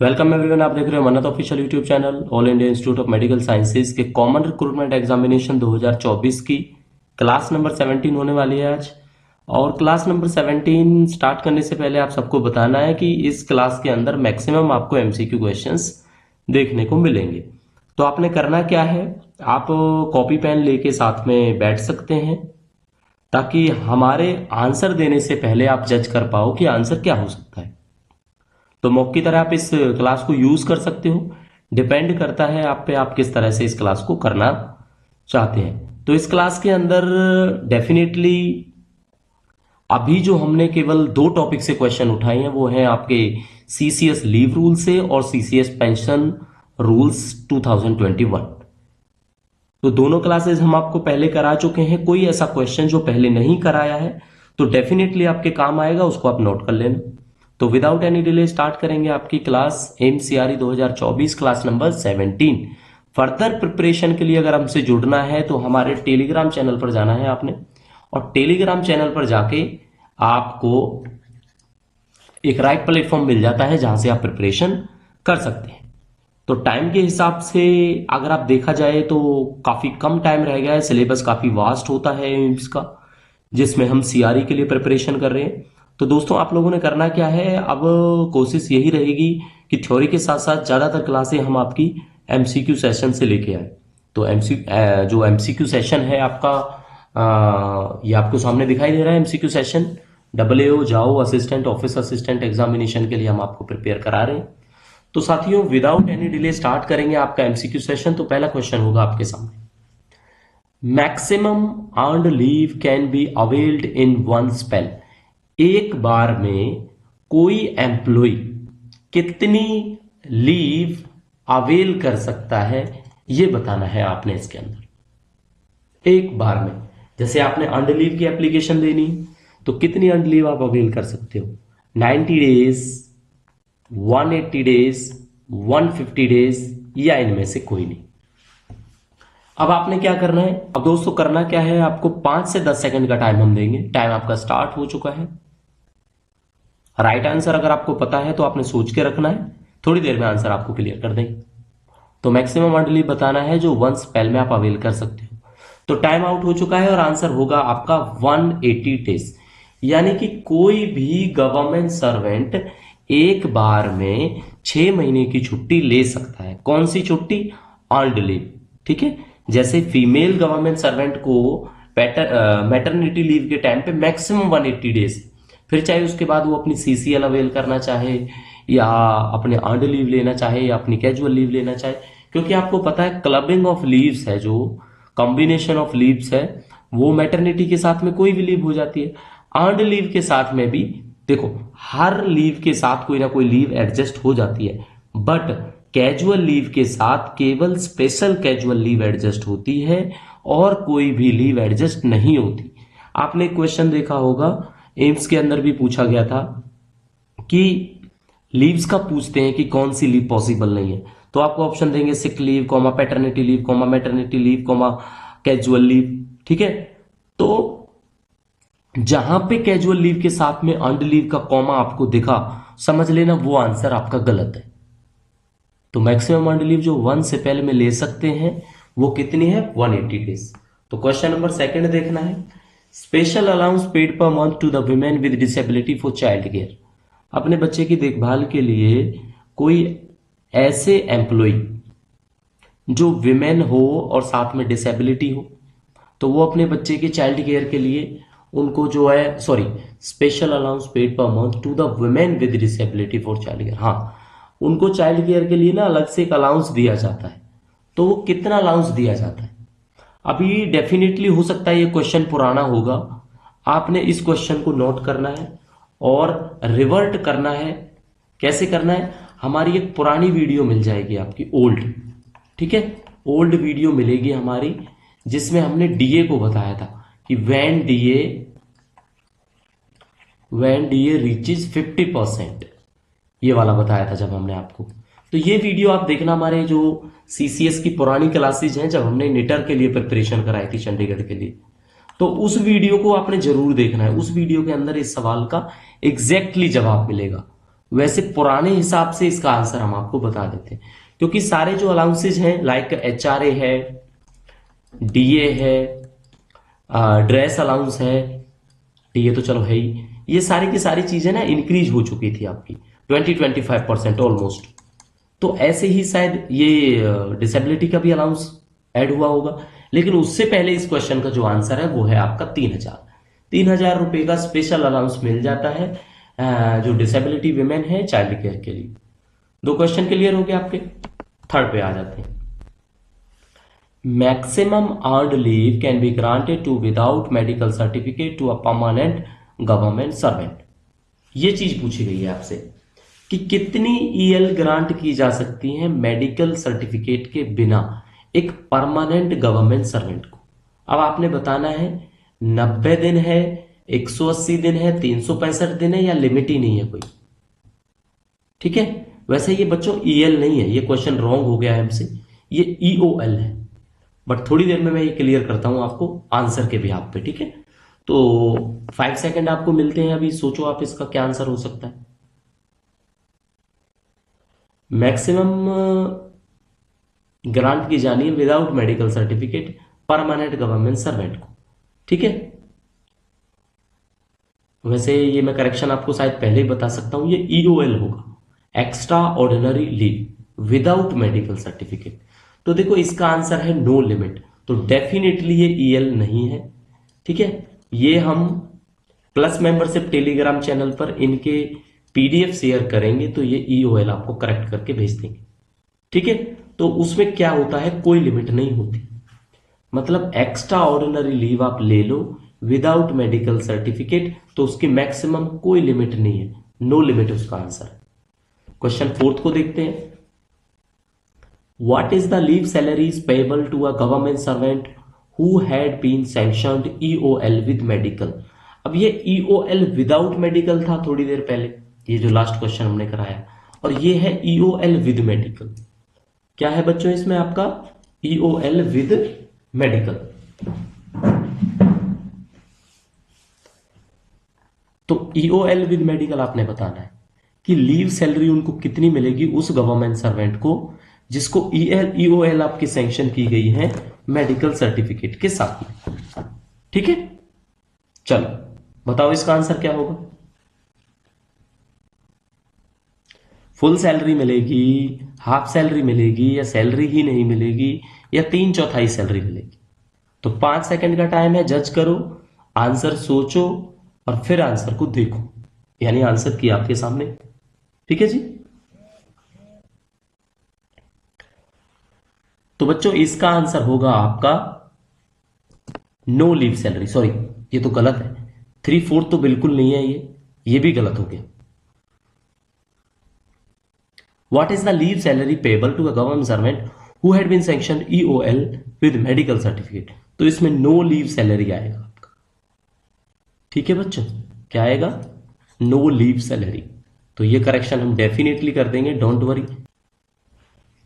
Welcome everyone. आप देख रहे हो मन्नत official YouTube channel. All India institute of medical sciences के कॉमन रिक्रूटमेंट एग्जामिनेशन 2024 की क्लास नंबर 17 होने वाली है आज। और क्लास नंबर 17 स्टार्ट करने से पहले आप सबको बताना है कि इस क्लास के अंदर मैक्सिमम आपको एमसीक्यू क्वेश्चंस देखने को मिलेंगे। तो आपने करना क्या है, आप कॉपी पेन लेके साथ में बैठ सकते हैं ताकि हमारे आंसर देने से पहले आप जज कर पाओ कि आंसर क्या हो सकता है। तो मॉक की तरह आप इस क्लास को यूज कर सकते हो। डिपेंड करता है आप पे, आप किस तरह से इस क्लास को करना चाहते हैं। तो इस क्लास के अंदर डेफिनेटली अभी जो हमने केवल 2 टॉपिक से क्वेश्चन उठाए हैं वो है आपके सीसीएस लीव रूल से और सीसीएस पेंशन रूल्स 2021। तो दोनों क्लासेस हम आपको पहले करा चुके हैं। कोई ऐसा क्वेश्चन जो पहले नहीं कराया है तो डेफिनेटली आपके काम आएगा, उसको आप नोट कर लेना। तो विदाउट एनी डिले स्टार्ट करेंगे आपकी class MCRE 2024 class number 17। Further preparation के लिए अगर हमसे जुड़ना है तो हमारे टेलीग्राम चैनल पर जाना है आपने, और टेलीग्राम चैनल पर जाके आपको एक राइट प्लेटफॉर्म मिल जाता है जहां से आप प्रिपरेशन कर सकते हैं। तो टाइम के हिसाब से अगर आप देखा जाए तो काफी कम टाइम रह गया है। सिलेबस काफी वास्ट होता है एम्स का, जिसमें हम सीआरई के लिए प्रिपरेशन कर रहे हैं। तो दोस्तों आप लोगों ने करना क्या है, अब कोशिश यही रहेगी कि थ्योरी के साथ साथ ज्यादातर क्लासें हम आपकी एमसीक्यू सेशन से लेके आए। तो जो एमसीक्यू सेशन है आपका, ये आपको सामने दिखाई दे रहा है। एमसीक्यू सेशन AAO जाओ असिस्टेंट ऑफिस असिस्टेंट एग्जामिनेशन के लिए हम आपको प्रिपेयर करा रहे हैं। तो साथियों विदाउट एनी डिले स्टार्ट करेंगे आपका एमसीक्यू सेशन। तो पहला क्वेश्चन होगा आपके सामने, maximum earned leave can be availed in one spell. एक बार में कोई एम्प्लॉय कितनी लीव अवेल कर सकता है, यह बताना है आपने इसके अंदर। एक बार में जैसे आपने अर्न्ड लीव की एप्लीकेशन देनी है तो कितनी अर्न्ड लीव आप अवेल कर सकते हो, 90 डेज, 180 डेज, 150 डेज, या इनमें से कोई नहीं। अब आपने क्या करना है, अब दोस्तों करना क्या है, आपको 5 से 10 सेकंड का टाइम हम देंगे। टाइम आपका स्टार्ट हो चुका है। राइट आंसर अगर आपको पता है तो आपने सोच के रखना है, थोड़ी देर में आंसर आपको क्लियर कर देंगे। तो मैक्सिमम अर्न्ड लीव बताना है जो वन स्पेल में आप अवेल कर सकते हो। तो टाइम आउट हो चुका है और आंसर होगा आपका 180 डेज। यानी कि कोई भी गवर्नमेंट सर्वेंट एक बार में 6 महीने की छुट्टी ले सकता है। कौन सी छुट्टी, अर्न्ड लीव। ठीक है, जैसे फीमेल गवर्नमेंट सर्वेंट को मैटरनिटी लीव के टाइम पे मैक्सिमम 180 डेज, फिर चाहे उसके बाद वो अपनी सीसीएल अवेल करना चाहे या अपने अर्न्ड लीव लेना चाहे या अपनी कैजुअल लीव लेना चाहे। क्योंकि आपको पता है क्लबिंग ऑफ लीव्स है, जो कॉम्बिनेशन ऑफ लीव्स है, वो मैटरनिटी के साथ में कोई भी लीव हो जाती है। अर्न्ड लीव के साथ में भी देखो, हर लीव के साथ कोई ना कोई लीव एडजस्ट हो जाती है, बट कैजुअल लीव के साथ केवल स्पेशल कैजुअल लीव एडजस्ट होती है और कोई भी लीव एडजस्ट नहीं होती। आपने क्वेश्चन देखा होगा, एम्स के अंदर भी पूछा गया था कि लीव्स का पूछते हैं कि कौन सी लीव पॉसिबल नहीं है। तो आपको ऑप्शन देंगे sick leave, comma paternity leave, comma maternity leave, comma casual leave. ठीक है, तो जहां पे कैजुअल लीव के साथ में अर्न्ड लीव का कॉमा आपको दिखा, समझ लेना वो आंसर आपका गलत है। तो मैक्सिमम अर्न्ड लीव जो 1 से पहले में ले सकते हैं वो कितनी है, 180 डेज। तो क्वेश्चन नंबर 2 देखना है, special allowance paid per month to the women with disability for child care. अपने बच्चे की देखभाल के लिए कोई ऐसे एम्प्लॉय जो विमेन हो और साथ में डिसेबिलिटी हो, तो वो अपने बच्चे के चाइल्ड केयर के लिए उनको जो है, special allowance paid per month to the women with disability for child care. हाँ, उनको चाइल्ड केयर के लिए ना अलग से एक अलाउंस दिया जाता है। तो वो कितना अलाउंस दिया जाता है, अभी डेफिनेटली हो सकता है ये क्वेश्चन पुराना होगा। आपने इस क्वेश्चन को नोट करना है और रिवर्ट करना है। कैसे करना है, हमारी एक पुरानी वीडियो मिल जाएगी आपकी, ओल्ड। ठीक है, ओल्ड वीडियो मिलेगी हमारी जिसमें हमने डीए को बताया था कि व्हेन डीए रीचेज 50%, ये वाला बताया था जब हमने आपको। तो ये वीडियो आप देखना, हमारे जो सीसीएस की पुरानी क्लासेज हैं जब हमने निटर के लिए प्रिपरेशन कराई थी चंडीगढ़ के लिए, तो उस वीडियो को आपने जरूर देखना है। उस वीडियो के अंदर इस सवाल का एग्जैक्टली जवाब मिलेगा। वैसे पुराने हिसाब से इसका आंसर हम आपको बता देते हैं, क्योंकि सारे जो अलाउंसेज हैं लाइक HRA है, DA है, ड्रेस अलाउंस है, DA तो चलो है ही, ये सारी की सारी चीजें ना इंक्रीज हो चुकी थी आपकी 20-25% ऑलमोस्ट। तो ऐसे ही शायद ये डिसेबिलिटी का भी अलाउंस ऐड हुआ होगा, लेकिन उससे पहले इस क्वेश्चन का जो आंसर है वो है आपका 3,000 रुपए का स्पेशल अलाउंस मिल जाता है जो डिसेबिलिटी विमेन है चाइल्ड केयर के लिए। 2 क्वेश्चन क्लियर हो गए आपके। थर्ड पे आ जाते हैं। Maximum earned leave can be granted to without medical certificate to a permanent government servant. ये चीज पूछी गई है आपसे कि कितनी EL ग्रांट की जा सकती है मेडिकल सर्टिफिकेट के बिना एक परमानेंट गवर्नमेंट सर्वेंट को। अब आपने बताना है 90 दिन है, 180 दिन है, 365 दिन है, या लिमिट ही नहीं है कोई। ठीक है, वैसे ये बच्चों EL नहीं है, ये क्वेश्चन रॉन्ग हो गया है हमसे, ये EOL है। बट थोड़ी देर में मैं ये क्लियर करता हूं आपको आंसर के बिहाफ पे। ठीक है, तो 5 सेकंड आपको मिलते हैं, अभी सोचो आप इसका क्या आंसर हो सकता है। मैक्सिमम ग्रांट की जानी है without medical certificate permanent government servant को। ठीक है, वैसे ये मैं करेक्शन आपको शायद पहले ही बता सकता हूं, ये EOL होगा, extra ordinary leave without medical certificate. तो देखो इसका आंसर है नो लिमिट, तो डेफिनेटली ये EL नहीं है। ठीक है, ये हम प्लस मेंबरशिप टेलीग्राम चैनल पर इनके PDF शेयर करेंगे, तो ये EOL आपको करेक्ट करके भेज देंगे। ठीक है, तो उसमें क्या होता है, कोई लिमिट नहीं होती, मतलब एक्स्ट्रा ऑर्डिनरी लीव आप ले लो विदाउट मेडिकल सर्टिफिकेट, तो उसकी मैक्सिमम कोई लिमिट नहीं है, नो लिमिट उसका आंसर। क्वेश्चन 4 को देखते हैं। What is the leave salaries payable to a government servant who had been sanctioned EOL with medical? अब ये EOL विदाउट मेडिकल था थोड़ी देर पहले, ये जो लास्ट क्वेश्चन हमने कराया, और ये है EOL विद मेडिकल। क्या है बच्चों इसमें आपका EOL विद मेडिकल। तो EOL विद मेडिकल आपने बताना है कि लीव सैलरी उनको कितनी मिलेगी उस गवर्नमेंट सर्वेंट को जिसको EOL आपकी सैंक्शन की गई है मेडिकल सर्टिफिकेट के साथ में। ठीक है, चलो बताओ इसका आंसर क्या होगा। फुल सैलरी मिलेगी, हाफ सैलरी मिलेगी, या सैलरी ही नहीं मिलेगी, या 3/4 सैलरी मिलेगी। तो 5 सेकंड का टाइम है, जज करो, आंसर सोचो और फिर आंसर को देखो, यानी आंसर किया आपके सामने। ठीक है जी, तो बच्चों इसका आंसर होगा आपका नो लीव सैलरी। सॉरी, ये तो गलत है, 3/4 तो बिल्कुल नहीं है, ये भी गलत हो गया। What is the leave salary payable to a government servant who had been sanctioned EOL with medical certificate? तो इसमें नो लीव सैलरी आएगा आपका। ठीक है बच्चों, क्या आएगा, नो लीव सैलरी। तो ये करेक्शन हम डेफिनेटली कर देंगे, डोंट वरी।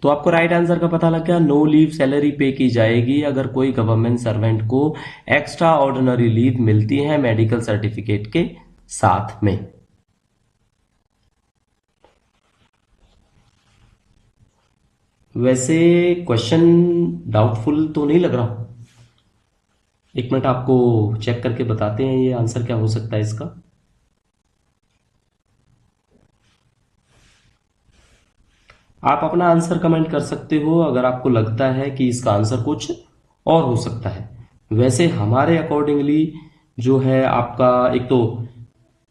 तो आपको राइट आंसर का पता लग गया, नो लीव सैलरी पे की जाएगी अगर कोई गवर्नमेंट सर्वेंट को एक्स्ट्रा ऑर्डिनरी लीव मिलती है मेडिकल सर्टिफिकेट के साथ में। वैसे क्वेश्चन डाउटफुल तो नहीं लग रहा, एक मिनट आपको चेक करके बताते हैं ये आंसर क्या हो सकता है इसका। आप अपना आंसर कमेंट कर सकते हो अगर आपको लगता है कि इसका आंसर कुछ और हो सकता है। वैसे हमारे अकॉर्डिंगली जो है आपका, एक तो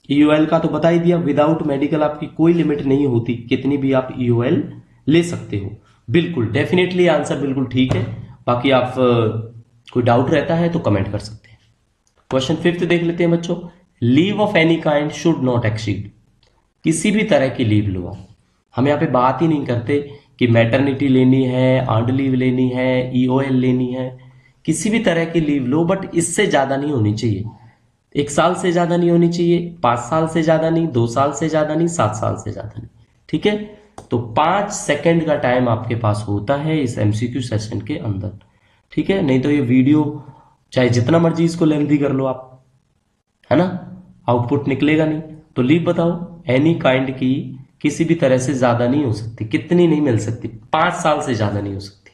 EOL का तो बता ही दिया, विदाउट मेडिकल आपकी कोई लिमिट नहीं होती, कितनी भी आप EOL ले सकते हो। बिल्कुल डेफिनेटली आंसर बिल्कुल ठीक है। बाकी आप कोई डाउट रहता है तो कमेंट कर सकते हैं। क्वेश्चन 5 देख लेते हैं बच्चों। Leave of any kind should not exceed, किसी भी तरह की लीव लो आप, हम यहाँ पे बात ही नहीं करते कि मैटरनिटी लेनी है, अर्नड लीव लेनी है, EOL लेनी है, किसी भी तरह की लीव लो, बट इससे ज्यादा नहीं होनी चाहिए। 1 साल से ज्यादा नहीं होनी चाहिए, 5 साल से ज्यादा नहीं, 2 साल से ज्यादा नहीं, 7 साल से ज्यादा नहीं। ठीक है, तो 5 सेकंड का टाइम आपके पास होता है इस MCQ सेशन के अंदर। ठीक है, नहीं तो ये वीडियो चाहे जितना मर्जी इसको लेंथी कर लो आप, है ना, आउटपुट निकलेगा नहीं। तो लीव बताओ एनी काइंड की किसी भी तरह से ज्यादा नहीं हो सकती। कितनी नहीं मिल सकती? 5 साल से ज्यादा नहीं हो सकती।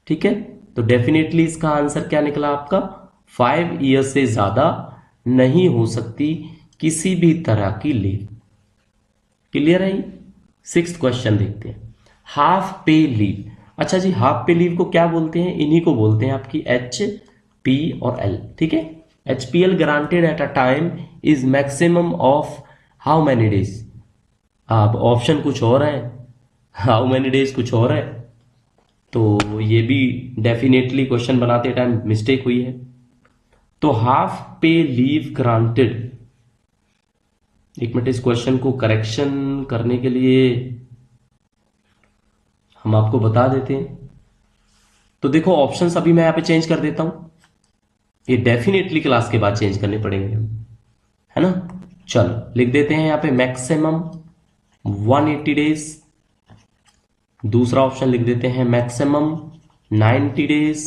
ठीक है, तो डेफिनेटली इसका आंसर क्या निकला आपका? 5 ईयर से ज्यादा नहीं हो सकती किसी भी तरह की लीव। क्लियर है? 6th क्वेश्चन देखते हैं। हाफ पे लीव। अच्छा जी, हाफ पे लीव को क्या बोलते हैं? इन्हीं को बोलते हैं आपकी एच, पी और एल। ठीक है, HPL granted at a time is maximum of how many days. अब ऑप्शन कुछ और है, हाउ मैनी डेज कुछ और है, तो ये भी डेफिनेटली क्वेश्चन बनाते टाइम मिस्टेक हुई है। तो हाफ पे लीव ग्रांटेड, एक मिनट, इस क्वेश्चन को करेक्शन करने के लिए हम आपको बता देते हैं। तो देखो ऑप्शंस अभी मैं यहां पे चेंज कर देता हूं, ये डेफिनेटली क्लास के बाद चेंज करने पड़ेंगे, है ना। चलो लिख देते हैं यहां पे मैक्सिमम 180 डेज। दूसरा ऑप्शन लिख देते हैं मैक्सिमम 90 डेज।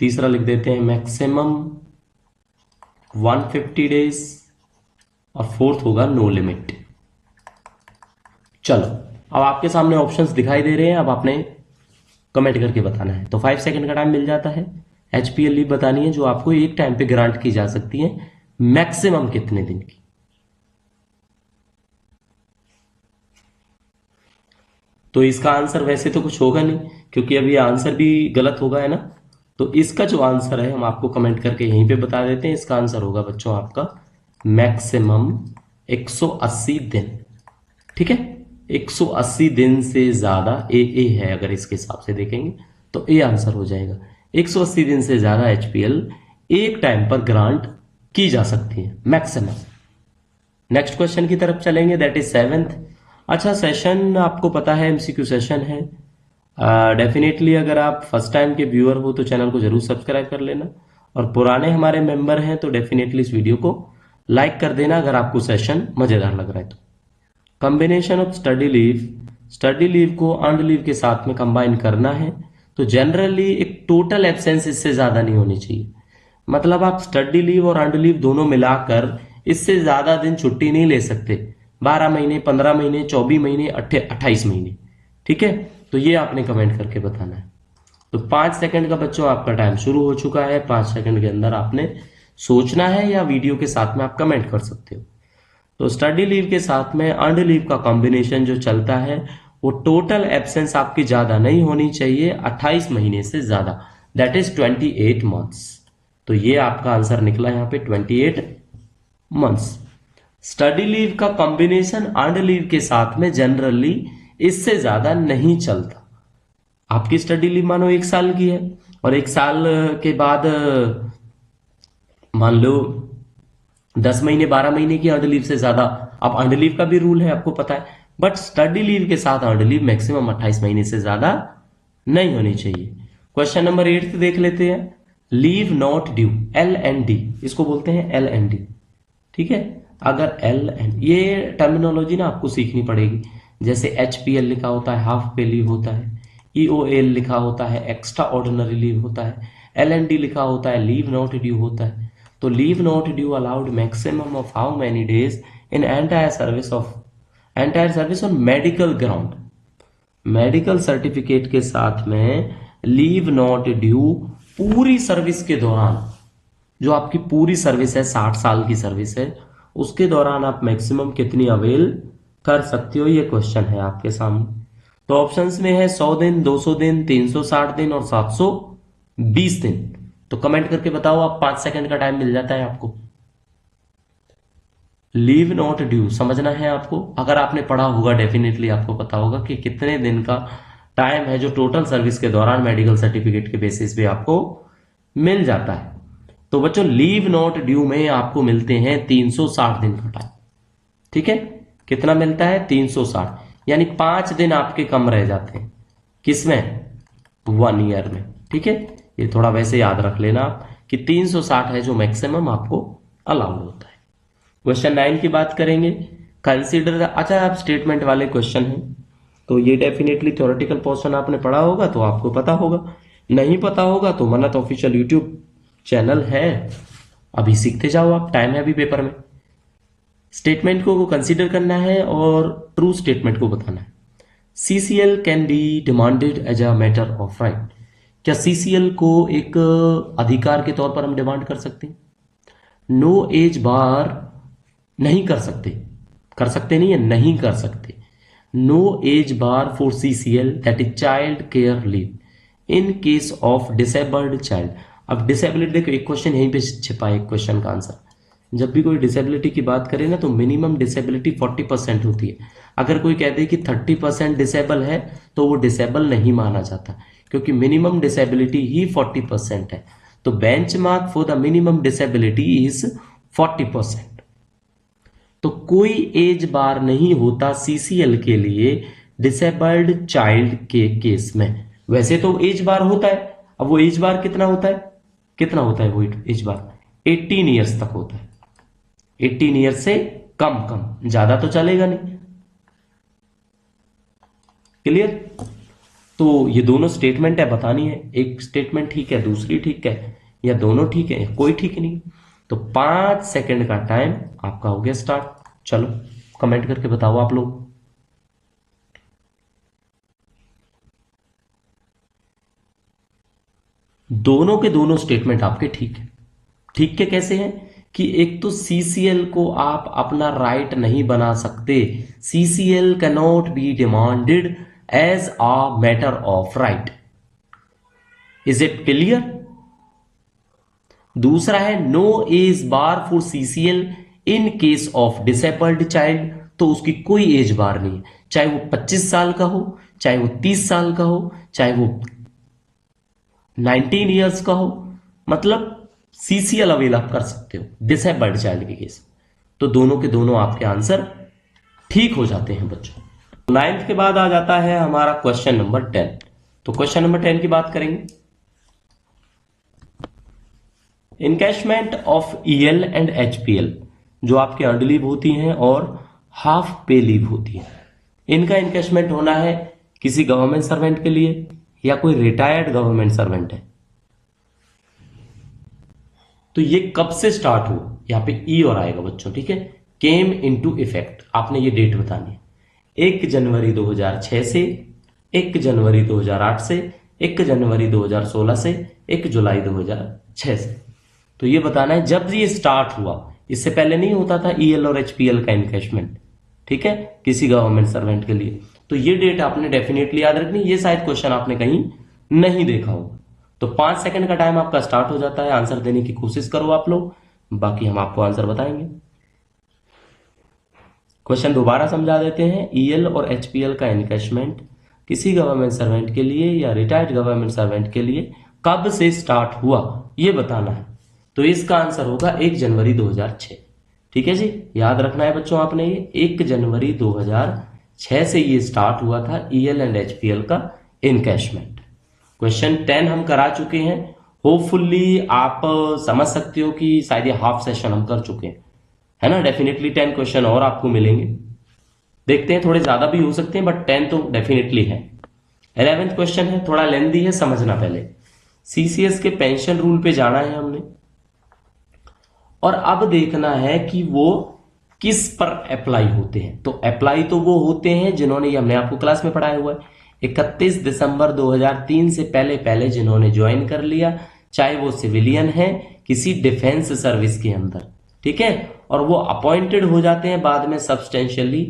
तीसरा लिख देते हैं मैक्सिमम 150 डेज और फोर्थ होगा नो लिमिट। चलो अब आपके सामने ऑप्शंस दिखाई दे रहे हैं, अब आपने कमेंट करके बताना है। तो 5 सेकंड का टाइम मिल जाता है। HPL लीव बतानी है जो आपको एक टाइम पे ग्रांट की जा सकती है, मैक्सिमम कितने दिन की। तो इसका आंसर वैसे तो कुछ होगा नहीं, क्योंकि अभी आंसर भी गलत होगा, है ना। तो इसका जो आंसर है हम आपको कमेंट करके यहीं पे बता देते हैं। इसका आंसर होगा बच्चों आपका मैक्सिमम 180 दिन। ठीक है, 180 दिन से ज्यादा ए है, अगर इसके हिसाब से देखेंगे तो ए आंसर हो जाएगा। 180 दिन से ज्यादा HPL एक टाइम पर ग्रांट की जा सकती है, मैक्सिमम। नेक्स्ट क्वेश्चन की तरफ चलेंगे, दैट इज 7th। अच्छा, सेशन आपको पता है MCQ सेशन है। डेफिनेटली अगर आप फर्स्ट टाइम के व्यूअर हो तो चैनल को जरूर सब्सक्राइब कर लेना, और पुराने हमारे मेंबर हैं तो डेफिनेटली इस वीडियो को लाइक कर देना अगर आपको सेशन मजेदार लग रहा है तो। कॉम्बिनेशन ऑफ स्टडी लीव को अर्नड लीव के साथ में कंबाइन करना है, तो जनरली एक टोटल एब्सेंस इससे ज्यादा नहीं होनी चाहिए। मतलब आप स्टडी लीव और अर्नड लीव दोनों मिलाकर इससे ज्यादा दिन छुट्टी नहीं ले सकते। 12 महीने, 15 महीने, 24 महीने, 28 महीने। ठीक है, तो ये आपने कमेंट करके बताना है। तो 5 सेकंड का बच्चों आपका टाइम शुरू हो चुका है। 5 सेकंड के अंदर आपने सोचना है या वीडियो के साथ में आप कमेंट कर सकते हो। तो स्टडी लीव के साथ में अर्नड लीव का कॉम्बिनेशन जो चलता है वो टोटल एब्सेंस आपकी ज्यादा नहीं होनी चाहिए, 28 महीने से ज्यादा, दैट इज 28 मंथ्स। तो ये आपका आंसर निकला यहां पे 28 मंथ्स। स्टडी लीव का कॉम्बिनेशन अर्नड लीव के साथ में जनरली इससे ज्यादा नहीं चलता। आपकी स्टडी लीव मानो 1 साल की है और 1 साल के बाद मान लो 10 महीने, 12 महीने की अर्नड लीव से ज्यादा, अब अर्नड लीव का भी रूल है आपको पता है, बट स्टडी लीव के साथ अर्नड लीव मैक्सिमम 28 महीने से ज्यादा नहीं होनी चाहिए। क्वेश्चन नंबर 8 देख लेते हैं। लीव नॉट ड्यू, LND, इसको बोलते हैं LND। ठीक है, अगर ये टर्मिनोलॉजी ना आपको सीखनी पड़ेगी। जैसे HPL लिखा होता है, हाफ पे लीव होता है, EOL लिखा होता है, एक्स्ट्रा ऑर्डिनरी लीव होता है, LND लिखा होता है, लीव नॉट ड्यू होता है। तो leave not due allowed maximum of how many days in entire service on medical ground. Medical certificate के साथ में लीव नॉट ड्यू पूरी सर्विस के दौरान, जो आपकी पूरी सर्विस है 60 साल की सर्विस है, उसके दौरान आप मैक्सिमम कितनी अवेल कर सकते हो, ये क्वेश्चन है आपके सामने। तो ऑप्शंस में है 100 दिन, 200 दिन, 360 दिन और 720 दिन। तो कमेंट करके बताओ आप, 5 सेकंड का टाइम मिल जाता है आपको। लीव नॉट ड्यू समझना है आपको। अगर आपने पढ़ा होगा डेफिनेटली आपको पता होगा कि कितने दिन का टाइम है जो टोटल सर्विस के दौरान मेडिकल सर्टिफिकेट के बेसिस पे आपको मिल जाता है। तो बच्चों लीव नॉट ड्यू में आपको मिलते हैं 360 दिन का टाइम। ठीक है, कितना मिलता है? 360, यानी 5 दिन आपके कम रह जाते हैं। किसमें? 1 ईयर में। ठीक है, ये थोड़ा वैसे याद रख लेना आप कि 360 है जो मैक्सिमम आपको अलाउड होता है। क्वेश्चन 9 की बात करेंगे। कंसीडर, अच्छा आप स्टेटमेंट वाले क्वेश्चन हैं तो ये डेफिनेटली थ्योरेटिकल पोर्शन आपने पढ़ा होगा तो आपको पता होगा, नहीं पता होगा तो मन्नत ऑफिशियल यूट्यूब चैनल है, अभी सीखते जाओ आप, टाइम है अभी पेपर में। स्टेटमेंट को कंसीडर करना है और ट्रू स्टेटमेंट को बताना है। CCL can be demanded as a matter of right. क्या सीसीएल को एक अधिकार के तौर पर हम डिमांड कर सकते हैं? नो एज बार नहीं कर सकते, कर सकते नहीं है, नहीं कर सकते। No age bar for CCL that is child care leave in case of disabled child. अब डिसेबिलिटी देखो, एक क्वेश्चन यहीं पे छिपा है, एक क्वेश्चन का आंसर। जब भी कोई डिसेबिलिटी की बात करें ना तो मिनिमम डिसेबिलिटी 40% होती है। अगर कोई कहते हैं कि 30% डिसेबल है तो वो डिसेबल नहीं माना जाता, क्योंकि मिनिमम डिसेबिलिटी ही 40% है। तो benchmark for the minimum disability is 40%। तो कोई एज बार नहीं होता सीसीएल के लिए डिसेबल्ड चाइल्ड के केस में। वैसे तो एज बार होता है, अब वो एज बार कितना होता है, कितना होता है वो एज बार? 18 ईयर्स तक होता है। 18 ईयर्स से कम, ज्यादा तो चलेगा नहीं। क्लियर? तो ये दोनों स्टेटमेंट है, बतानी है। एक स्टेटमेंट ठीक है, दूसरी ठीक है, या दोनों ठीक है, कोई ठीक नहीं। तो 5 सेकंड का टाइम आपका हो गया स्टार्ट। चलो कमेंट करके बताओ आप लोग। दोनों के दोनों स्टेटमेंट आपके ठीक है। ठीक के कैसे हैं कि एक तो सीसीएल को आप अपना राइट नहीं बना सकते, CCL can not be demanded as a matter of right. Is it clear? दूसरा है no age bar for CCL in case of disabled child. तो उसकी कोई एज बार नहीं है, चाहे वो 25 साल का हो, चाहे वो 30 साल का हो, चाहे वो 19 ईयर्स का हो, मतलब सीसीएल अवेल आप कर सकते हो डिसेबल्ड चाइल्ड के केस। तो दोनों के दोनों आपके आंसर ठीक हो जाते हैं बच्चों। 9th के बाद आ जाता है हमारा क्वेश्चन नंबर 10। तो क्वेश्चन नंबर 10 की बात करेंगे। Encashment of EL and HPL, जो आपके अर्नड लीव होती हैं और हाफ पे लीव होती है, इनका इनकैशमेंट होना है किसी गवर्नमेंट सर्वेंट के लिए या कोई रिटायर्ड गवर्नमेंट सर्वेंट है। तो ये कब से स्टार्ट हो, यहां पे ई और आएगा बच्चों, ठीक है। केम इनटू इफेक्ट, आपने ये डेट बतानी है। 1 जनवरी 2006 से, 1 जनवरी 2008 से, 1 जनवरी 2016 से, 1 जुलाई 2006 से। तो ये बताना है जब ये स्टार्ट हुआ। इससे पहले नहीं होता था ईएल और एचपीएल का इनकैशमेंट, ठीक है, किसी गवर्नमेंट सर्वेंट के लिए। तो ये डेट आपने डेफिनेटली याद रखनी। ये शायद क्वेश्चन आपने कहीं नहीं देखा हो। तो 5 सेकंड का टाइम आपका स्टार्ट हो जाता है। आंसर देने की कोशिश करो आप लोग, बाकी हम आपको आंसर बताएंगे। क्वेश्चन दोबारा समझा देते हैं। ईएल और एचपीएल का इनकैशमेंट किसी गवर्नमेंट सर्वेंट के लिए या रिटायर्ड गवर्नमेंट सर्वेंट के लिए कब से स्टार्ट हुआ, ये बताना है। तो इसका आंसर होगा 1 जनवरी 2006। ठीक है जी, याद रखना है बच्चों आपने, ये 1 जनवरी 2006 से ये स्टार्ट हुआ था ईएल एंड एचपीएल का इनकैशमेंट। क्वेश्चन 10 हम करा चुके हैं। होपफुली आप समझ सकते हो कि शायद ये हाफ सेशन हम कर चुके हैं, है ना। डेफिनेटली 10 क्वेश्चन और आपको मिलेंगे। देखते हैं, थोड़े ज्यादा भी हो सकते हैं, बट 10 तो डेफिनेटली है। 11th क्वेश्चन है, थोड़ा लेंदी है, समझना पहले। सीसीएस के पेंशन रूल पे जाना है हमने, और अब देखना है कि वो किस पर अप्लाई होते हैं। तो अप्लाई तो वो होते हैं जिन्होंने, ये हमने आपको क्लास में पढ़ाया हुआ है, 31 दिसंबर 2003 से पहले पहले जिन्होंने ज्वाइन कर लिया, चाहे वो सिविलियन है किसी डिफेंस सर्विस के अंदर, ठीक है, और वो अपॉइंटेड हो जाते हैं बाद में substantially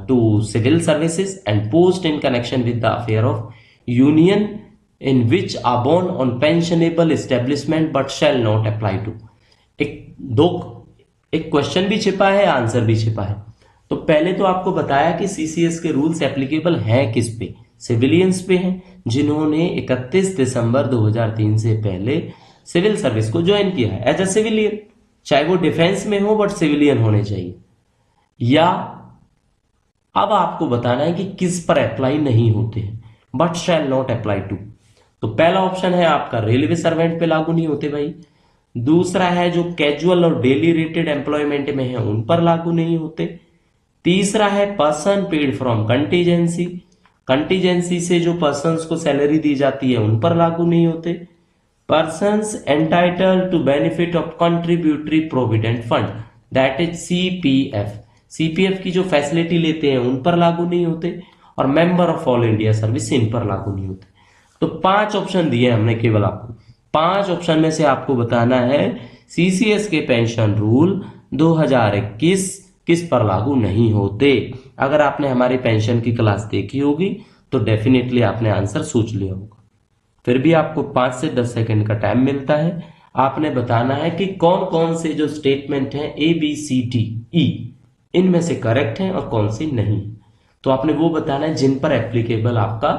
to civil services and post in connection with the affair of union in which are borne on pensionable establishment but shall not apply to. एक क्वेश्चन भी छिपा है, आंसर भी छिपा है। तो पहले तो आपको बताया कि सीसीएस के रूल्स एप्लीकेबल हैं किस पे, सिविलियंस पे हैं जिन्होंने 31 दिसंबर 2003 से पहले सिविल सर्विस को ज्वाइन किया है एज अ सिविलियन, चाहे वो डिफेंस में हो बट सिविलियन होने चाहिए। या अब आपको बताना है कि किस पर अप्लाई नहीं होते हैं, but shall not apply to. तो पहला ऑप्शन है आपका रेलवे सर्वेंट पे लागू नहीं होते भाई। दूसरा है जो कैजुअल और डेली रेटेड एम्प्लॉयमेंट में है उन पर लागू नहीं होते। तीसरा है person paid from contingency, contingency से जो पर्सन्स को सैलरी दी जाती है उन पर लागू नहीं होते। Persons entitled to benefit of contributory provident fund, that is CPF. CPF की जो फैसिलिटी लेते हैं उन पर लागू नहीं होते, और member of all India service in पर लागू नहीं होते। तो 5 ऑप्शन दिए हमने केवल आपको, 5 ऑप्शन में से आपको बताना है सीसीएस के पेंशन रूल 2021 किस पर लागू नहीं होते। अगर आपने हमारी पेंशन की क्लास देखी होगी तो डेफिनेटली आपने आंसर सोच लिया होगा। फिर भी आपको 5 से 10 सेकंड का टाइम मिलता है, आपने बताना है कि कौन कौन से जो स्टेटमेंट हैं ए बी सी डी ई इनमें से करेक्ट हैं और कौन से नहीं। तो आपने वो बताना है जिन पर एप्लीकेबल आपका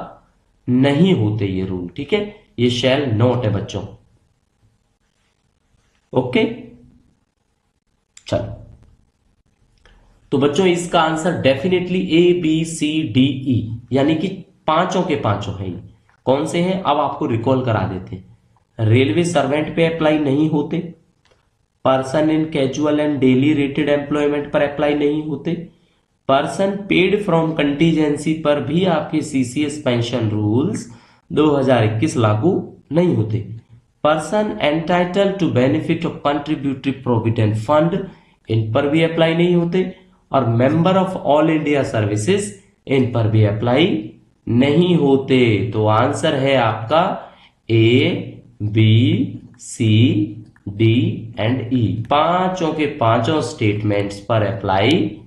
नहीं होते ये रूल, ठीक है। ये शैल नोट है बच्चों, ओके। चलो, तो बच्चों इसका answer definitely A B C D E, यानी कि पांचों के पांचों हैं। कौन से हैं अब आपको रिकॉल करा देते हैं। रेलवे सर्वेंट पे अप्लाई नहीं होते, person in casual and daily rated employment पर अप्लाई नहीं होते, पर्सन पेड फ्रॉम कंटीजेंसी पर भी आपके सीसीएस पेंशन रूल्स 2021 लागू नहीं होते, person entitle to benefit of contributory provident fund इन पर भी अप्लाई नहीं होते, और member of all India services इन पर भी अप्लाई नहीं होते। तो आंसर है आपका A B C D and E, पांचों के पांचों स्टेटमेंट्स पर अप्लाई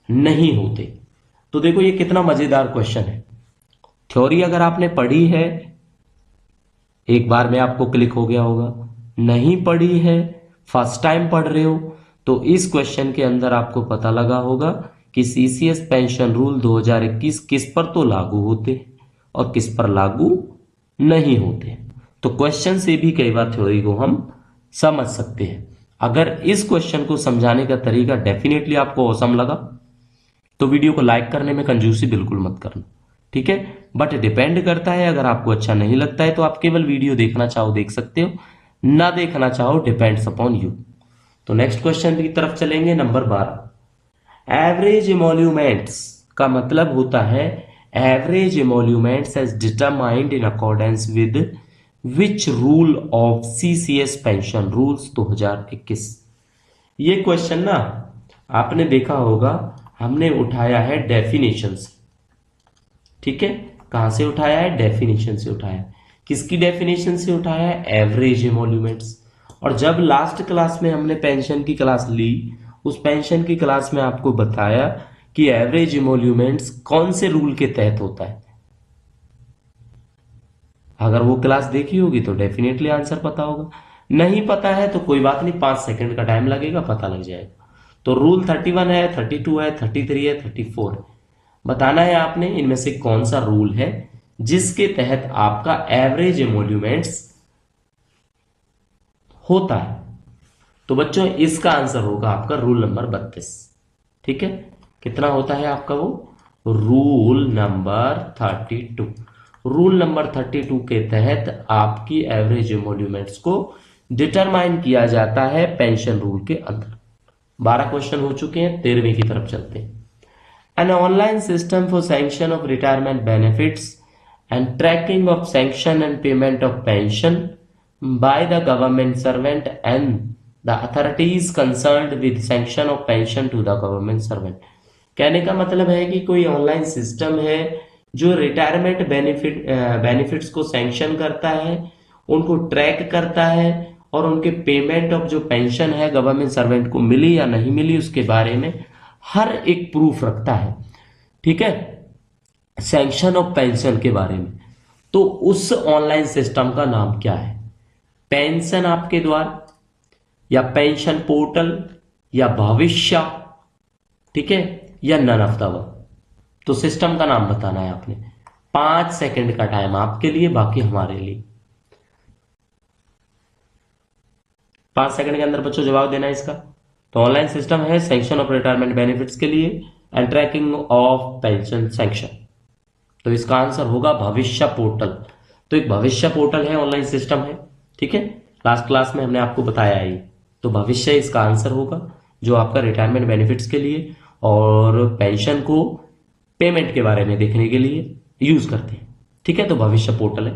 नहीं होते। तो देखो ये कितना मजेदार क्वेश्चन है। थ्योरी अगर आपने पढ़ी है एक बार में आपको क्लिक हो गया होगा, नहीं पढ़ी है फर्स्ट टाइम पढ़ रहे हो तो इस क्वेश्चन के अंदर आपको पता लगा होगा कि सीसीएस पेंशन रूल 2021 किस पर तो लागू होते और किस पर लागू नहीं होते। तो क्वेश्चन से भी कई बार थ्योरी को हम समझ सकते हैं। अगर इस क्वेश्चन को समझाने का तरीका डेफिनेटली आपको औसम लगा तो वीडियो को लाइक करने में कंजूसी बिल्कुल मत करना, ठीक है। बट डिपेंड करता है, अगर आपको अच्छा नहीं लगता है तो आप केवल वीडियो देखना चाहो देख सकते हो, ना देखना चाहो डिपेंड्स अपॉन यू। तो नेक्स्ट क्वेश्चन की तरफ चलेंगे, नंबर 12। एवरेज इमोल्यूमेंट्स का मतलब होता है average emoluments as determined in accordance with which rule of CCS pension rules 2021। ये क्वेश्चन ना आपने देखा होगा हमने उठाया है डेफिनेशन से, ठीक है। कहां से उठाया है, डेफिनेशन से उठाया है। किसकी डेफिनेशन से उठाया है, एवरेज इमोल्यूमेंट्स। और जब लास्ट क्लास में हमने पेंशन की क्लास ली, उस पेंशन की क्लास में आपको बताया कि एवरेज इमोल्यूमेंट्स कौन से रूल के तहत होता है। अगर वो क्लास देखी होगी तो डेफिनेटली आंसर पता होगा, नहीं पता है तो कोई बात नहीं, 5 सेकंड का टाइम लगेगा, पता लग जाएगा। तो रूल 31 है, 32 है, 33 है, 34 है। बताना है आपने इनमें से कौन सा रूल है जिसके तहत आपका एवरेज इमोल्यूमेंट्स होता है। तो बच्चों इसका आंसर होगा आपका रूल नंबर 32, ठीक है। कितना होता है आपका वो, रूल नंबर 32। रूल नंबर 32 के तहत आपकी एवरेज इमोल्यूमेंट्स को डिटरमाइन किया जाता है पेंशन रूल के अंदर। 12 क्वेश्चन हो चुके हैं, 13वीं की तरफ चलते हैं। An online system for sanction of retirement benefits and tracking of sanction and payment of pension by the government servant and the authorities concerned with sanction of pension to the government servant। कहने का मतलब है कि कोई online system है जो retirement benefits को sanction करता है, उनको ट्रैक करता है और उनके पेमेंट ऑफ जो पेंशन है गवर्नमेंट सर्वेंट को मिली या नहीं मिली उसके बारे में हर एक प्रूफ रखता है, ठीक है, सैंक्शन ऑफ पेंशन के बारे में। तो उस ऑनलाइन सिस्टम का नाम क्या है, पेंशन आपके द्वार या पेंशन पोर्टल या भविष्य, ठीक है, या नन ऑफ द अबव। तो सिस्टम का नाम बताना है आपने। 5 सेकंड का टाइम आपके लिए, बाकी हमारे लिए। 5 सेकंड के अंदर बच्चों जवाब देना है इसका। तो ऑनलाइन सिस्टम है सैंक्शन ऑफ रिटायरमेंट बेनिफिट्स के लिए and tracking of pension sanction. तो इसका आंसर होगा भविष्य पोर्टल। तो एक भविष्य पोर्टल है, ऑनलाइन सिस्टम है, ठीक है। लास्ट क्लास में हमने आपको बताया है। तो भविष्य इसका आंसर होगा जो आपका रिटायरमेंट बेनिफिट्स के लिए और पेंशन को पेमेंट के बारे में देखने के लिए यूज करते हैं, ठीक है। तो भविष्य पोर्टल है।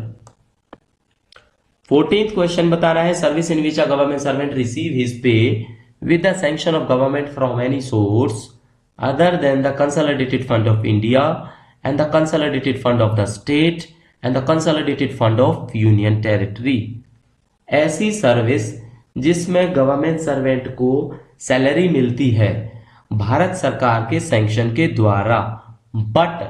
14th क्वेश्चन बता रहा है service in which a government servant receive his pay with the sanction of government from any source other than the consolidated fund of India and the consolidated fund of the state and the consolidated fund of union territory। ऐसी service जिसमें government servant को salary मिलती है भारत सरकार के sanction के द्वारा, but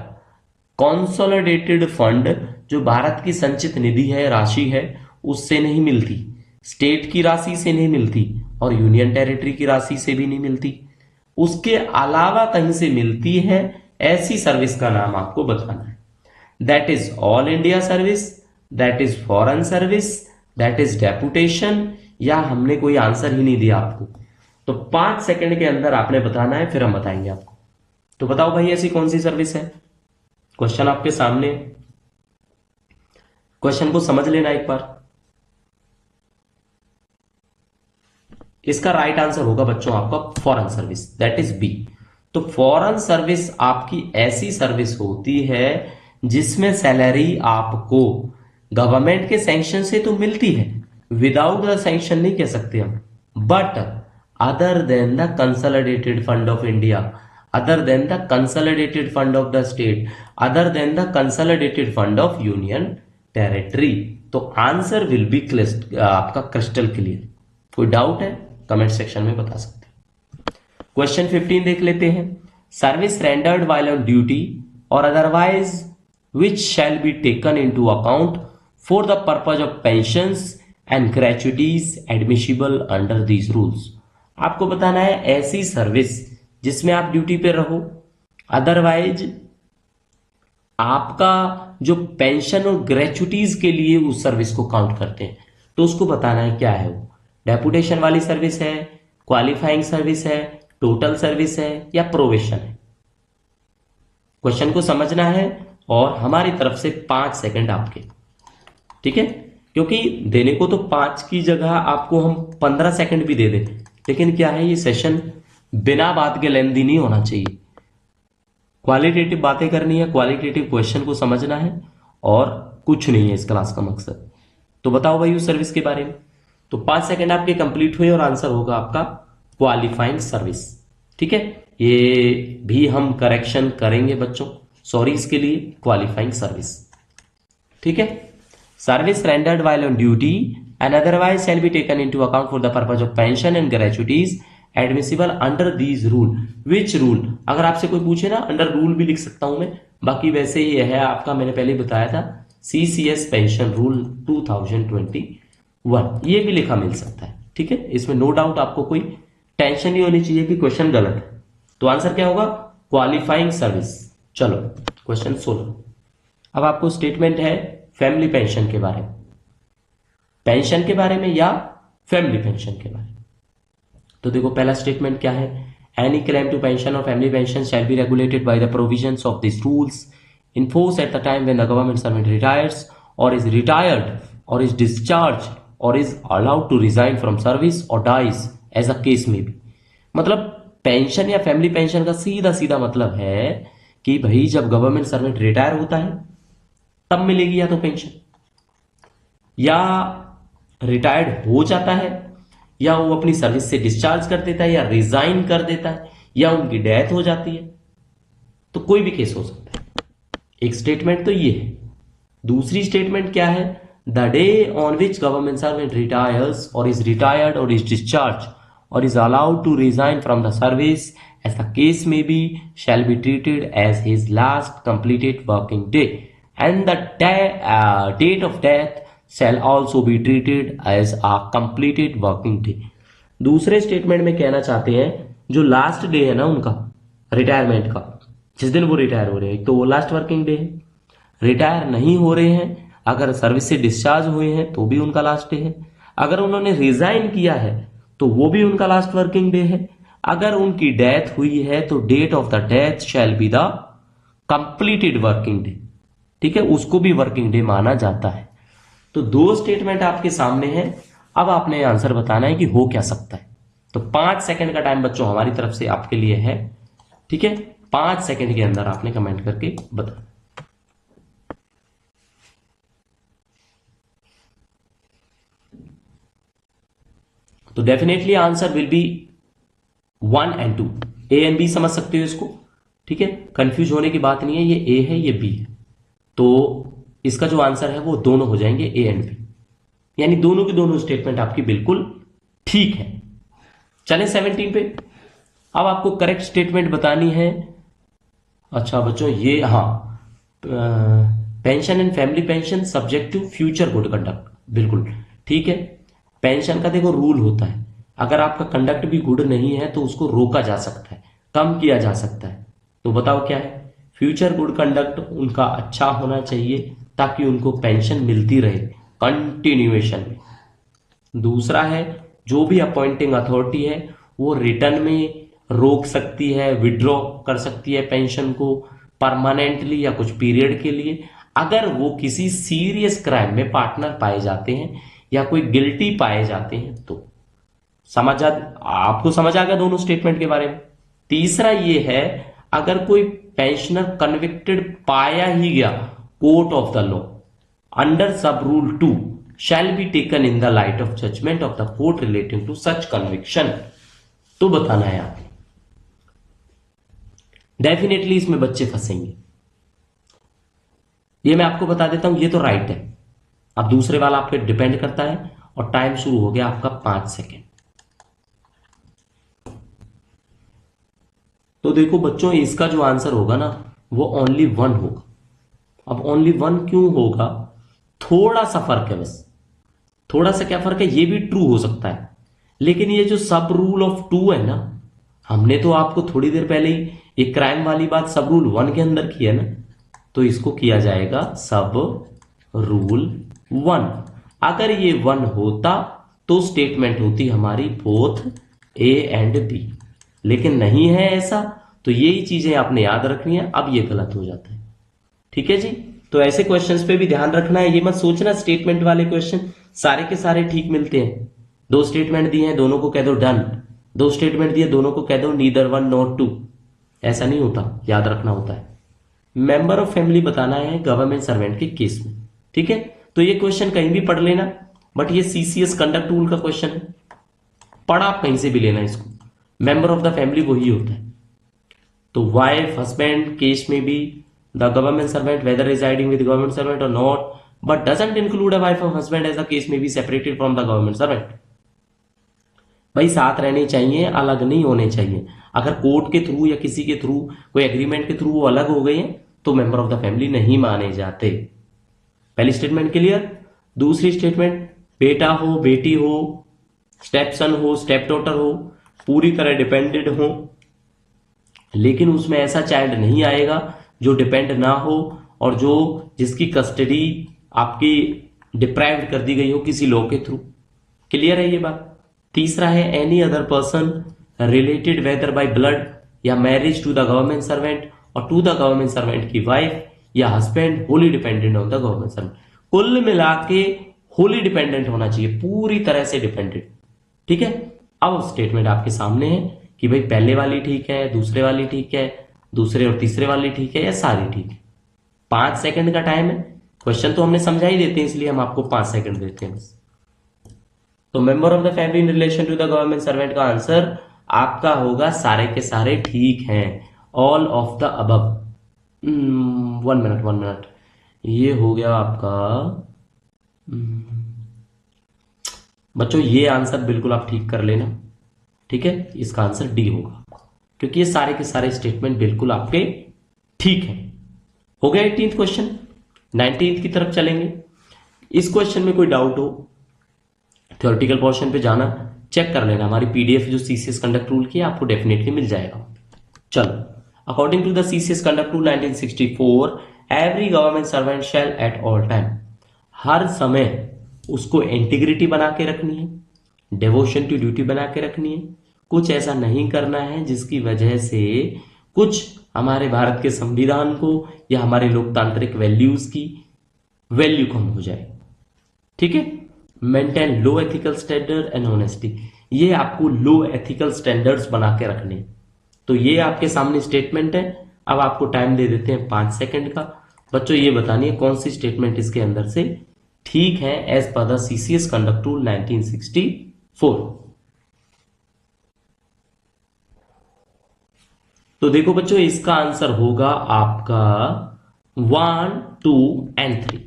consolidated fund जो भारत की संचित निधि है, राशि है, उससे नहीं मिलती, स्टेट की राशि से नहीं मिलती और यूनियन टेरिटरी की राशि से भी नहीं मिलती, उसके अलावा कहीं से मिलती है, ऐसी सर्विस का नाम आपको बताना है। That is all India service, that is foreign service, that is deputation, या हमने कोई आंसर ही नहीं दिया आपको। तो 5 सेकंड के अंदर आपने बताना है, फिर हम बताएंगे आपको। तो बताओ भाई ऐसी कौन सी सर्विस है। क्वेश्चन आपके सामने, क्वेश्चन को समझ लेना एक बार। इसका राइट आंसर होगा बच्चों आपका foreign service, that is B. तो फॉरेन सर्विस आपकी ऐसी सर्विस होती है जिसमें सैलरी आपको गवर्नमेंट के सैंक्शन से तो मिलती है, विदाउट द सैंक्शन नहीं कह सकते हम, but other than the consolidated fund of India, other than the consolidated fund of the state, other than the consolidated fund of union territory. तो आंसर विल बी आपका क्रिस्टल क्लियर। कोई doubt है comment section में बता सकते हैं। Question 15 देख लेते हैं। Service rendered while on duty और otherwise which shall be taken into account for the purpose of pensions and gratuities admissible under these rules। आपको बताना है ऐसी सर्विस जिसमें आप ड्यूटी पे रहो, अदरवाइज आपका जो पेंशन और ग्रेचुटीज के लिए उस सर्विस को काउंट करते हैं, तो उसको बताना है क्या है वो। डेपुटेशन वाली सर्विस है, क्वालिफाइंग सर्विस है, टोटल सर्विस है या प्रोवेशन है। क्वेश्चन को समझना है और हमारी तरफ से 5 सेकंड आपके, ठीक है, क्योंकि देने को तो 5 की जगह आपको हम 15 सेकंड भी दे दें, लेकिन क्या है ये सेशन बिना बात के लेंथी नहीं होना चाहिए। क्वालिटेटिव बातें करनी है, क्वालिटेटिव क्वेश्चन को समझना है और कुछ नहीं है इस क्लास का मकसद। तो बताओ भाई उस सर्विस के बारे में। तो 5 सेकंड आपके कंप्लीट हुए और आंसर होगा आपका क्वालिफाइंग सर्विस, ठीक है। ये भी हम करेक्शन करेंगे बच्चों, सॉरी इसके लिए, क्वालिफाइंग सर्विस, ठीक है। Service rendered while on duty and otherwise shall be taken into account for the purpose of pension and gratuities admissible under these rule. Which rule, अगर आपसे कोई पूछे ना, अंडर रूल भी लिख सकता हूं मैं, बाकी वैसे ही है आपका, मैंने पहले बताया था सीसीएस पेंशन रूल 2021, ये भी लिखा मिल सकता है, ठीक है। इसमें नो डाउट आपको कोई टेंशन नहीं होनी चाहिए कि क्वेश्चन गलत है। तो आंसर क्या होगा, क्वालिफाइंग सर्विस। चलो क्वेश्चन 16। अब आपको स्टेटमेंट है फैमिली पेंशन के बारे में, पेंशन के बारे में या फैमिली पेंशन के बारे में। तो देखो पहला स्टेटमेंट क्या है, एनी क्लेम टू पेंशन और family pension shall be regulated by the provisions of this rules in force at the time when the government servant retires और इज रिटायर्ड और इज डिस्चार्ज और is allowed to resign from service और dies as a case में भी। मतलब pension या family pension का सीधा सीधा मतलब है कि भाई जब गवर्नमेंट सर्वेंट रिटायर होता है तब मिलेगी या तो पेंशन, या रिटायर्ड हो जाता है, या वो अपनी सर्विस से डिस्चार्ज कर देता है या रिजाइन कर देता है, या उनकी डेथ हो जाती है, तो कोई भी केस हो सकता है। एक स्टेटमेंट तो ये है। दूसरी स्टेटमेंट क्या है, the day on which government servant retires और इज रिटायर्ड और इज डिस्चार्ज और is allowed to resign from the service as the case may be shall be treated as his last completed working day and the date of death shall also be treated as a completed working day। दूसरे statement में कहना चाहते हैं जो last day है ना उनका retirement का, जिस दिन वो रिटायर हो रहे हैं, एक तो वो लास्ट वर्किंग डे है, रिटायर नहीं हो रहे हैं अगर सर्विस से डिस्चार्ज हुए हैं तो भी उनका लास्ट डे है, अगर उन्होंने रिजाइन किया है तो वो भी उनका लास्ट वर्किंग डे है, अगर उनकी डेथ हुई है तो date of the death shall be the completed working day, ठीक है, उसको भी वर्किंग डे माना जाता है। तो 2 स्टेटमेंट आपके सामने है, अब आपने आंसर बताना है कि हो क्या सकता है। तो 5 सेकंड का टाइम बच्चों हमारी तरफ से आपके लिए है, ठीक है। 5 सेकंड के अंदर आपने कमेंट करके बताना। तो definitely answer will be 1 and 2, A and B समझ सकते हो इसको, ठीक है, कंफ्यूज होने की बात नहीं है, ये ए है ये बी है, तो इसका जो आंसर है वो दोनों हो जाएंगे ए एंड बी, यानी दोनों की दोनों स्टेटमेंट आपकी बिल्कुल ठीक है। चलें 17 पे। अब आपको करेक्ट स्टेटमेंट बतानी है। अच्छा बच्चों ये हाँ, pension and family pension subject to future good conduct, बिल्कुल ठीक है। पेंशन का देखो रूल होता है, अगर आपका कंडक्ट भी गुड नहीं है तो उसको रोका जा सकता है, कम किया जा सकता है। तो बताओ क्या है, फ्यूचर गुड कंडक्ट उनका अच्छा होना चाहिए ताकि उनको पेंशन मिलती रहे कंटिन्यूएशन में। दूसरा है, जो भी अपॉइंटिंग अथॉरिटी है वो रिटर्न में रोक सकती है, विड्रॉ कर सकती है पेंशन को परमानेंटली या कुछ पीरियड के लिए, अगर वो किसी सीरियस क्राइम में पार्टनर पाए जाते हैं या कोई गिल्टी पाए जाते हैं तो। आपको समझ आ गया दोनों स्टेटमेंट के बारे में। तीसरा ये है, अगर कोई पेंशनर कन्विक्टेड पाया ही गया court of the law under sub rule 2 shall be taken in the light of judgment of the court relating to such conviction, तो बताना है आपने। डेफिनेटली इसमें बच्चे फंसेंगे, ये मैं आपको बता देता हूं, ये तो राइट है। अब दूसरे वाला आप पे डिपेंड करता है, और टाइम शुरू हो गया आपका 5 सेकेंड। तो देखो बच्चों, इसका जो आंसर होगा ना वो ओनली 1 होगा। अब ओनली 1 क्यों होगा, थोड़ा सा फर्क है बस, थोड़ा सा क्या फर्क है, ये भी ट्रू हो सकता है, लेकिन ये जो सब रूल ऑफ 2 है ना, हमने तो आपको थोड़ी देर पहले ही एक क्राइम वाली बात सब रूल 1 के अंदर की है ना, तो इसको किया जाएगा सब रूल 1। अगर ये 1 होता तो स्टेटमेंट होती हमारी बोथ ए एंड बी, लेकिन नहीं है ऐसा, तो यही चीजें आपने याद रखनी है। अब ये गलत हो जाता है, ठीक है जी। तो ऐसे क्वेश्चंस पे भी ध्यान रखना है, ये मत सोचना स्टेटमेंट वाले क्वेश्चन सारे के सारे ठीक मिलते हैं। 2 स्टेटमेंट दिए हैं, दोनों को कह दो डन, 2 स्टेटमेंट दिए दोनों को कह दो नीदर 1 नॉट 2, ऐसा नहीं होता, याद रखना होता है। मेंबर ऑफ फैमिली बताना है गवर्नमेंट सर्वेंट के केस में, ठीक है। तो ये क्वेश्चन कहीं भी पढ़ लेना, बट ये सीसीएस कंडक्ट रूल का क्वेश्चन है, पढ़ा आप कहीं से भी लेना इसको, मेंबर ऑफ द फैमिली वही होता है। तो वाइफ हस्बैंड केस में भी the government servant whether residing with government servant or not, but doesn't include a wife or husband as the case may be separated from the government servant। भाई साथ रहने चाहिए, अलग नहीं होने चाहिए। अगर कोर्ट के थ्रू या किसी के थ्रू कोई एग्रीमेंट के थ्रू वो अलग हो गए हैं तो मेंबर ऑफ द फैमिली नहीं माने जाते। पहली स्टेटमेंट क्लियर। दूसरी स्टेटमेंट, बेटा हो बेटी हो स्टेप सन हो स्टेप डॉटर हो पूरी तरह डिपेंडेंट हो, लेकिन उसमें ऐसा चाइल्ड नहीं आएगा जो डिपेंड ना हो और जो जिसकी कस्टडी आपकी डिप्राइव्ड कर दी गई हो किसी लॉ के थ्रू। क्लियर है ये बात। तीसरा है, any other person related whether by blood या marriage to the government servant और टू द गवर्नमेंट सर्वेंट की वाइफ या husband wholly dependent on the government servant. कुल मिला के होली डिपेंडेंट होना चाहिए, पूरी तरह से डिपेंडेंट, ठीक है। अब स्टेटमेंट आपके सामने है कि भाई पहले वाली ठीक है, दूसरे वाली ठीक है, दूसरे और तीसरे वाली ठीक है या सारी ठीक है। 5 सेकंड का टाइम है, क्वेश्चन तो हमने समझा ही देते हैं इसलिए हम आपको 5 सेकंड देते हैं बस। तो member of the family in relation to the government servant का आंसर आपका होगा सारे के सारे ठीक हैं, all of the above. 1 minute, ये हो गया आपका बच्चों, ये आंसर बिल्कुल आप ठीक कर लेना, ठीक है। इसका आंसर डी होगा क्योंकि ये सारे के सारे स्टेटमेंट बिल्कुल आपके ठीक है। हो गया 18th क्वेश्चन। 19th की तरफ चलेंगे। इस क्वेश्चन में कोई डाउट हो थ्योरेटिकल पोर्शन पे जाना चेक कर लेना, हमारी पीडीएफ जो सीसीएस कंडक्ट रूल की आपको डेफिनेटली मिल जाएगा। चलो, according to the CCS conduct rule 1964 every government servant shall at all time, हर समय उसको इंटीग्रिटी बना के रखनी है, डिवोशन टू ड्यूटी बना के रखनी है, कुछ ऐसा नहीं करना है जिसकी वजह से कुछ हमारे भारत के संविधान को या हमारे लोकतांत्रिक वैल्यूज की वैल्यू कम हो जाए, ठीक है। Maintain low ethical standard and honesty, ये आपको लो एथिकल स्टैंडर्ड्स बना के रखने। तो ये आपके सामने स्टेटमेंट है। अब आपको टाइम दे देते हैं 5 सेकंड का। बच्चों ये बतानी है कौन सी स्टेटमेंट इसके अंदर से ठीक है as per the CCS conduct rule 1964। तो देखो बच्चों, इसका आंसर होगा आपका 1, 2 एंड 3,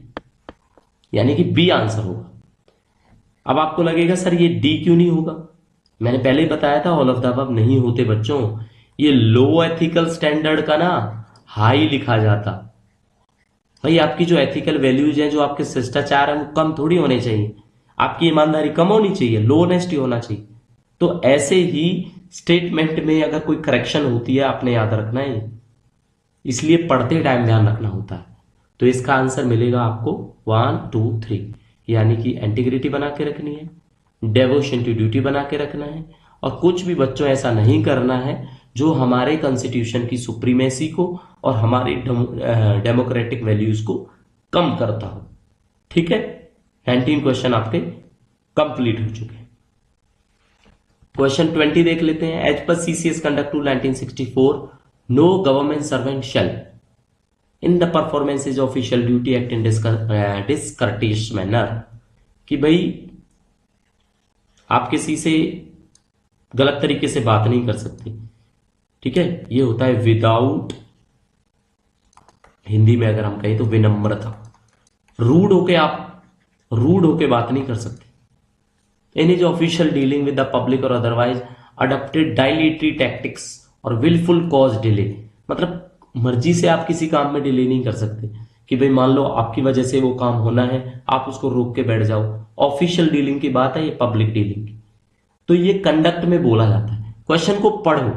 यानी कि बी आंसर होगा। अब आपको लगेगा सर ये डी क्यों नहीं होगा? मैंने पहले ही बताया था ऑल ऑफ द अबव नहीं होते बच्चों। ये लो एथिकल स्टैंडर्ड का ना हाई लिखा जाता। भाई आपकी जो एथिकल वैल्यूज हैं, जो आपके शिष्टाचार हैं, वो कम थोड़ी होने चाहिए। आपकी ईमानदारी कम होनी चाहिए, लो ऑनेस्टी होना चाहिए। तो ऐसे ही स्टेटमेंट में अगर कोई करेक्शन होती है, आपने याद रखना है, इसलिए पढ़ते टाइम ध्यान रखना होता है। तो इसका आंसर मिलेगा आपको 1, 2, 3, यानी कि इंटीग्रिटी बना के रखनी है, डेवोशन टू ड्यूटी बना के रखना है, और कुछ भी बच्चों ऐसा नहीं करना है जो हमारे कॉन्स्टिट्यूशन की सुप्रीमेसी को और हमारी डेमोक्रेटिक वैल्यूज को कम करता हो। ठीक है, 19 क्वेश्चन आपके कंप्लीट हो चुके हैं। क्वेश्चन 20 देख लेते हैं। As per CCS conduct to 1964, no government servant shall in the performances official duty act in discourteous manner, कि भाई आप किसी से गलत तरीके से बात नहीं कर सकते। ठीक है, ये होता है विदाउट, हिंदी में अगर हम कहें तो विनम्रता। रूड होके बात नहीं कर सकते। In his official dealing with the public और अदरवाइज अडॉप्टेड डायलेटरी टैक्टिक्स और विलफुल कॉज डिले, मतलब मर्जी से आप किसी काम में डिले नहीं कर सकते कि भाई मान लो आपकी वजह से वो काम होना है, आप उसको रोक के बैठ जाओ। ऑफिशियल डीलिंग की बात है, ये पब्लिक डीलिंग की। तो ये कंडक्ट में बोला जाता है। क्वेश्चन को पढ़ो।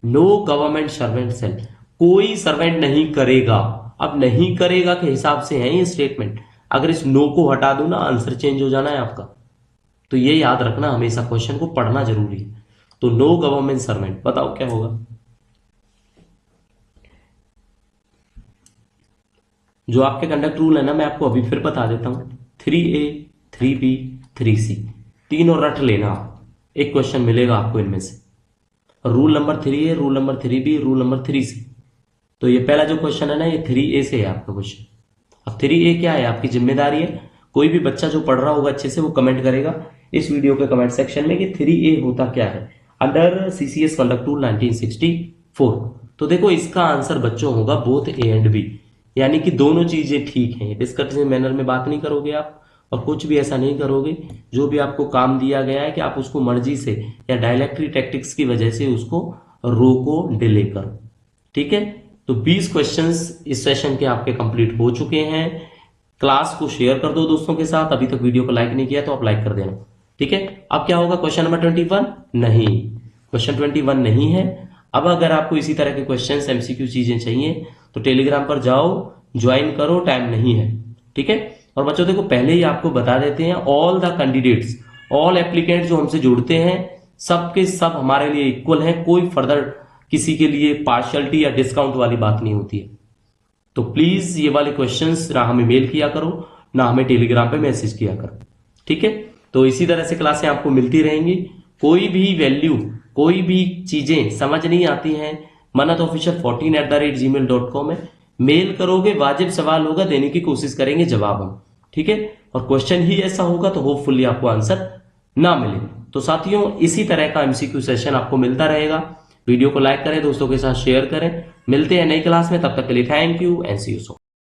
नो गवर्नमेंट सर्वेंट सेल, कोई सर्वेंट नहीं करेगा। अब नहीं करेगा के हिसाब से है ये स्टेटमेंट। अगर इस नो को हटा दो ना, आंसर चेंज हो जाना है आपका। तो ये याद रखना हमेशा, क्वेश्चन को पढ़ना जरूरी है। तो नो गवर्नमेंट सर्वेंट, बताओ क्या होगा? जो आपके कंडक्ट रूल है ना, मैं आपको अभी फिर बता देता हूं। 3A, 3B, 3C, तीनों रट लेना आप। एक क्वेश्चन मिलेगा आपको इनमें से। Rule number 3A, rule number 3B, rule number 3C। तो ये पहला जो क्वेश्चन है ना, ये 3A से है आपका क्वेश्चन। अब 3A क्या है? आपकी जिम्मेदारी है। कोई भी बच्चा जो पढ़ रहा होगा अच्छे से, वो कमेंट करेगा इस वीडियो के कमेंट सेक्शन में कि 3A होता क्या है अंडर सीसीएस कंडक्ट रूल 1964। तो देखो, इसका आंसर बच्चों होगा बोथ A एंड B, यानी कि दोनों चीजें ठीक हैं। डिस्कशन मैनर में बात नहीं करोगे आप, और कुछ भी ऐसा नहीं करोगे जो भी आपको काम दिया गया है कि आप उसको मर्जी से या डायलेक्ट्री टैक्टिक्स की वजह से उसको रोको, डिले करो। ठीक है, तो 20 क्वेश्चंस इस सेशन के आपके कंप्लीट हो चुके हैं। क्लास को शेयर कर दो दोस्तों के साथ। अभी तक वीडियो को लाइक नहीं किया तो आप लाइक कर देना। ठीक है, अब क्या होगा? क्वेश्चन नंबर 21 नहीं, क्वेश्चन 21 नहीं है। अब अगर आपको इसी तरह के क्वेश्चंस, एमसीक्यू चीजें चाहिए तो टेलीग्राम पर जाओ, ज्वाइन करो, टाइम नहीं है। ठीक है, और बच्चों देखो, पहले ही आपको बता देते हैं, all the candidates, all applicant जो हमसे जुड़ते हैं, सब के सब हमारे लिए इक्वल हैं। कोई फर्दर किसी के लिए पार्शियलिटी या डिस्काउंट वाली बात नहीं होती है। तो प्लीज ये वाले क्वेश्चंस ना हमें मेल किया करो, ना हमें टेलीग्राम पे मैसेज किया करो। ठीक है, तो इसी तरह से क्लासें आपको मिलती रहेंगी। कोई भी वैल्यू, कोई भी चीजें समझ नहीं आती हैं, manatofficial14@gmail.com है। मेल करोगे, वाजिब सवाल होगा, देने की कोशिश करेंगे जवाब हम। ठीक है, और क्वेश्चन ही ऐसा होगा तो होपफुली आपको आंसर ना मिले। तो साथियों, इसी तरह का एमसीक्यू सेशन आपको मिलता रहेगा। वीडियो को लाइक करें, दोस्तों के साथ शेयर करें। मिलते हैं नई क्लास में, तब तक के लिए thank you and see you soon.